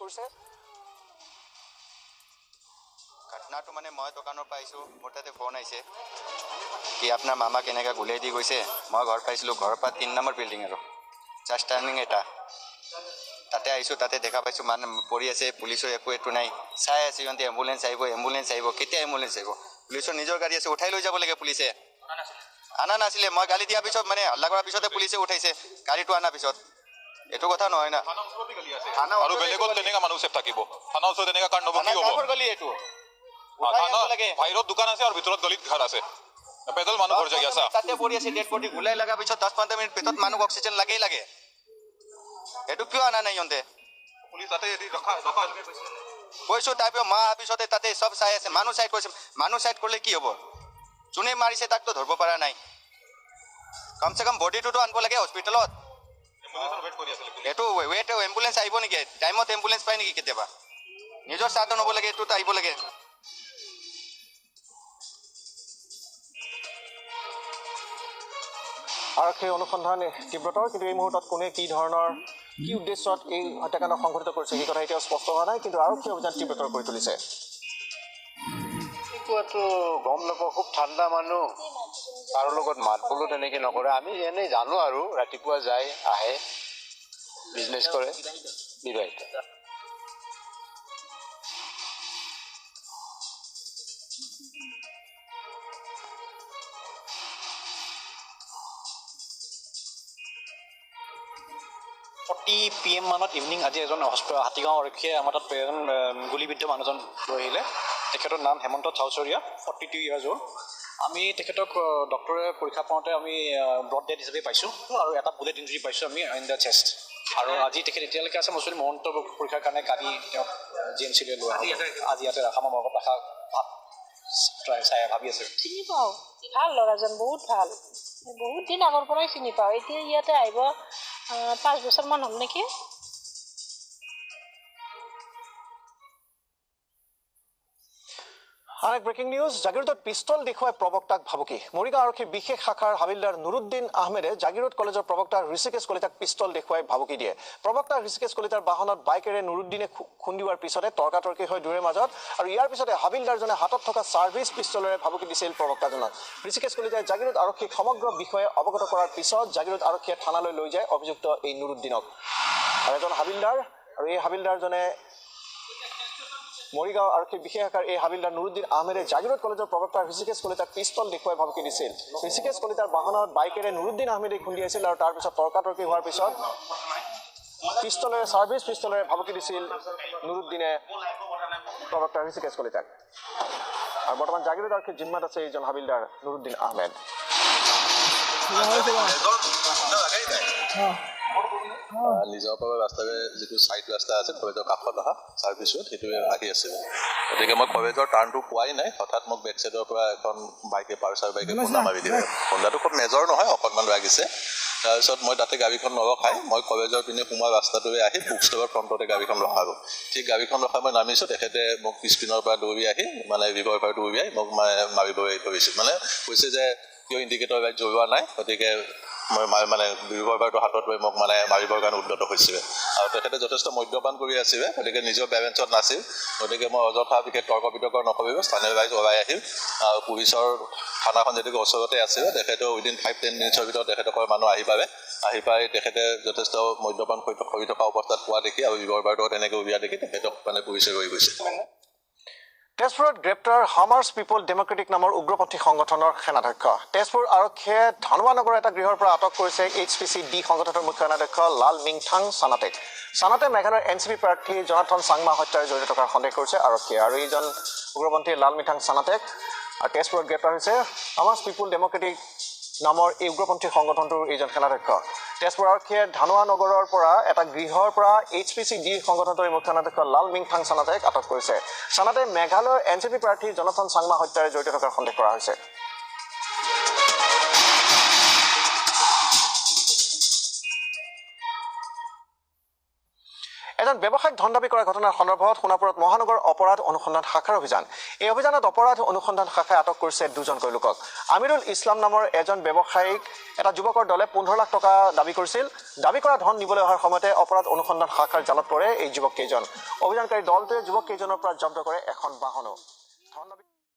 কৰিছে। ঘটনাটো মানে মই দোকানৰ পাইছোঁ, মোৰ তাতে ফোন আহিছে কি আপোনাৰ মামা কেনেকৈ গুলিয়াই দি গৈছে। মই ঘৰ পাইছিলোঁ, ঘৰৰ পৰা 3 নম্বৰ বিল্ডিং আৰু জাষ্ট টাৰ্ণিং এটা তাতে আহিছোঁ। তাতে দেখা পাইছোঁ মানুহ পৰি আছে, পুলিচৰ একো এইটো নাই। চাই আছে সিহঁতে এম্বুলেঞ্চ আহিব, কেতিয়া এম্বুলেঞ্চ আহিব? পুলিচৰ নিজৰ গাড়ী আছে, উঠাই লৈ যাব লাগে। পুলিচে আনা নাছিলে। মই গালি দিয়াৰ পিছত মানে হাল্লা কৰাৰ পিছতে পুলিচে উঠাইছে গাড়ীটো অনাৰ পিছত। এইটো কথা নহয় না। আৰু বেলেগত তেনেকা মানুহ চেফ থাকিব, থানা ওচৰত তেনেকা কাৰণ নব কি হ'ব? গলি এইটো বাহিৰত দোকান আছে আৰু ভিতৰত গলিত ঘৰ আছে, পেদল মানুহ ঘৰ যায় আছে। তাতে পৰি আছে ডেড বডি। গুলাই লগাৰ পিছত 10-15 মিনিট পিছত মানুহ অক্সিজেন লাগেই লাগে। এইটো কিয় অনা নাই সিহঁতে? পুলিচ তাতে ৰখা কৈছোঁ তাৰপিছত মা পিছতে তাতে চব চাই আছে। মানুহ চাইড কৰিছে, মানুহ চাইড কৰিলে কি হ'ব? যোনে মাৰিছে তাকতো ধৰিব পৰা নাই। কমচে কম বডিটোতো আনিব লাগে হস্পিটেলত। এইটো ৱেট এম্বুলেঞ্চ আহিব নেকি? টাইমত এম্বুলেঞ্চ পায় নেকি কেতিয়াবা? নিজৰ চাহটো নব লাগে, এইটোতো আহিব লাগে। আৰক্ষীৰ অনুসন্ধান তীব্ৰতৰ, কিন্তু এই মুহূৰ্তত কোনে কি ধৰণৰ কি উদ্দেশ্যত এই হত্যাকাণ্ড সংঘটিত কৰিছে সেই কথা এতিয়াও স্পষ্ট হোৱা নাই, কিন্তু আৰক্ষী অভিযান তীব্ৰতৰ কৰি তুলিছে। কোৱাটো গম নাপাওঁ, খুব ঠাণ্ডা মানুহ, কাৰো লগত মাত বোলো তেনেকৈ নকৰে। আমি এনেই জানো আৰু ৰাতিপুৱা যায় আহে, বিজনেছ কৰে, বিবাহিত। PM মানত ইভিনিং আজি এজন হাতীগাঁও আৰক্ষীয়ে আমাৰ তাত এজন গুলীবিদ্ধ মানুহজন লৈ আহিলে। তেখেতৰ নাম হেমন্ত চাউচৰীয়া, 42 years old। আমি তেখেতক ডক্টৰে পৰীক্ষা কৰোঁতে আমি ব্ৰড ডেড হিচাপে পাইছোঁ আৰু এটা বুলেট ইঞ্জুৰি পাইছোঁ আমি ইন দ্য চেষ্ট। আৰু আজি তেখেত এতিয়ালৈকে আছে মছলি মহন্ত পৰীক্ষাৰ কাৰণে কালি তেওঁক GMCলৈ লৈ আজি ইয়াতে ৰখা মই মগত ৰখা চাই ভাবি আছোঁ। চিনি পাওঁ, ভাল ল'ৰাজন, বহুত ভাল, বহুত দিন আগৰ পৰাই চিনি পাওঁ। এতিয়া ইয়াতে আহিব 5 বছৰমান হ'ল নেকি। আন এক ব্ৰেকিং নিউজ, জাগিৰোডত পিষ্টল দেখুৱাই প্ৰবক্তাক ভাবুকি। মৰিগাঁও আৰক্ষীৰ বিশেষ শাখাৰ হাবিলদাৰ নুৰুদ্দিন আহমেদে জাগিৰোড কলেজৰ প্ৰবক্তা ঋষিকেশ কলিতাক পিষ্টল দেখুৱাই ভাবুকি দিয়ে। প্ৰবক্তা ঋষিকেশ কলিতাৰ বাহনত বাইকেৰে নুৰুদ্দিনে খুন্দিওৱাৰ পিছতে তৰ্কাতৰ্কি হয় দুয়োৰে মাজত, আৰু ইয়াৰ পিছতে হাবিলদাৰজনে হাতত থকা ছাৰ্ভিচ পিষ্টলেৰে ভাবুকি দিছিল প্ৰবক্তাজনক। ঋষিকেশ কলিতাই জাগিৰোড আৰক্ষীক সমগ্ৰ বিষয়ে অৱগত কৰাৰ পিছত জাগিৰোড আৰক্ষীয়ে থানালৈ লৈ যায় অভিযুক্ত এই নুৰুদ্দিনক। আৰু এজন হাবিলদাৰ, আৰু এই হাবিলদাৰজনে মৰিগাঁও আৰক্ষীৰ বিশেষ শাখাৰ এই হাবিলদাৰ নুৰুদ্দিন আহমেদে জাগিৰোড কলেজৰ প্ৰবক্তা ঋষিকেশ কলিতাক পিষ্টল দেখুৱাই ভাবুকি দিছিল। ঋষিকেশ কলিতাৰ বাহনত বাইকেৰে নুৰুদ্দিন আহমেদে খুন্দিয়াইছিল, আৰু তাৰপিছত তৰ্কাতৰ্কি হোৱাৰ পিছত পিষ্টলেৰে ছাৰ্ভিচ পিষ্টলেৰে ভাবুকি দিছিল নুৰুদ্দিনে প্ৰবক্তা ঋষিকেশ কলিতাক। আৰু বৰ্তমান জাগিৰোড আৰক্ষীৰ জিম্মাত আছে এইজন হাবিলদাৰ নুৰুদ্দিন আহমেদ। নিজৰ পৰা ৰাস্তাৰে যিটো চাইড ৰাস্তা আছে কলেজৰ কাষত অহা ছাৰ্ভিচ ৰোড, সেইটোৱে আহি আছিল। গতিকে মই কলেজৰ টাৰ্ণটো পোৱাই নাই, হঠাৎ মোক বেক চাইডৰ পৰা এখন বাইকে পালচাৰ বাইকে খুন্দা মাৰি দিলে। খুন্দাটো খুব মেজৰ নহয়, অকণমান লাগিছে। তাৰপিছত মই তাতে গাড়ীখন নৰখাই মই কলেজৰ পিনে সোমোৱা ৰাস্তাটোৰে আহি বুক ষ্টলৰ ফ্ৰণ্টতে গাড়ীখন ৰখালোঁ। ঠিক গাড়ীখন ৰখাই মই নামিছোঁ, তেখেতে মোক পিছপিনৰ পৰা দৌৰি আহি মানে ৰিভলভাৰ দৌৰিয়াই মোক মাৰিবলৈ ধৰিছিল। মানে কৈছে যে কিয় ইণ্ডিকেটৰ লাইট জ্বলোৱা নাই, গতিকে মই মানে ৰিভলভাৰটো হাতত লৈ মোক মানে মাৰিবৰ কাৰণে উদ্যত হৈছিলে। আৰু তেখেতে যথেষ্ট মদ্যপান কৰি আছিলে, গতিকে নিজৰ বেলেঞ্চত নাছিল। গতিকে মই অযথা বিশেষ তৰ্ক বিতৰ্ক নকৰিব, স্থানীয় ৰাইজ ওলাই আহিল। আৰু পুলিচৰ থানাখন যেনেকৈ ওচৰতে আছিলে, তেখেতেও উইদিন 5-10 মিনিটৰ ভিতৰত তেখেতসকলৰ মানুহ আহি পাই তেখেতে যথেষ্ট মদ্যপান কৰি থকা অৱস্থাত পোৱা দেখি আৰু ৰিভলভাৰটো তেনেকৈ উলিওৱা দেখি তেখেতক মানে পুলিচে ৰৈ গৈছে। তেজপুৰত গ্ৰেপ্তাৰ হামাৰ্ছ পিপল ডেমক্ৰেটিক নামৰ উগ্ৰপন্থী সংগঠনৰ সেনাধ্যক্ষ। তেজপুৰ আৰক্ষীয়ে ধানোৱা নগৰৰ এটা গৃহৰ পৰা আটক কৰিছে HPC-D সংগঠনৰ মুখ্য সেনাধ্যক্ষ লাল মিংথাং চানাটেক। চানাতে মেঘালয়ৰ NCP প্ৰাৰ্থী জনাথন চাংমা হত্যাৰে জড়িত থকাৰ সন্দেহ কৰিছে আৰক্ষীয়ে। আৰু এইজন উগ্ৰপন্থী লাল মিংথাং চানাটেক আৰু তেজপুৰত গ্ৰেপ্তাৰ হৈছে হামাৰ্ছ পিপল ডেমক্ৰেটিক নামৰ এই উগ্ৰপন্থী সংগঠনটোৰ এইজন সেনাধ্যক্ষ। তেজপুৰ আৰক্ষীয়ে ধানোৱা নগৰৰ পৰা এটা গৃহৰ পৰা HPC-D সংগঠনটোৰ মুখ্য সেনাধ্যক্ষ লাল মিংথাং চানাটেক আটক কৰিছে। চানাতে মেঘালয়ৰ NCP প্ৰাৰ্থী জনাথন চাংমা হত্যাৰে জড়িত থকাৰ সন্দেহ কৰা হৈছে। এজন ব্যৱসায়িক ধন দাবী কৰা ঘটনাৰ সন্দৰ্ভত সোণাপুৰত মহানগৰ অপৰাধ অনুসন্ধান শাখাৰ অভিযান। এই অভিযানত অপৰাধ অনুসন্ধান শাখাই আটক কৰিছে দুজনকৈ লোকক আমিৰুল ইছলাম নামৰ এজন ব্যৱসায়িক এটা যুৱকৰ দলে 15 লাখ টকা দাবী কৰিছিল দাবী কৰা ধন নিবলৈ অহাৰ সময়তে অপৰাধ অনুসন্ধান শাখাৰ জালত পৰে এই যুৱককেইজন অভিযানকাৰী দলটোৱে যুৱককেইজনৰ পৰা জব্দ কৰে এখন বাহনো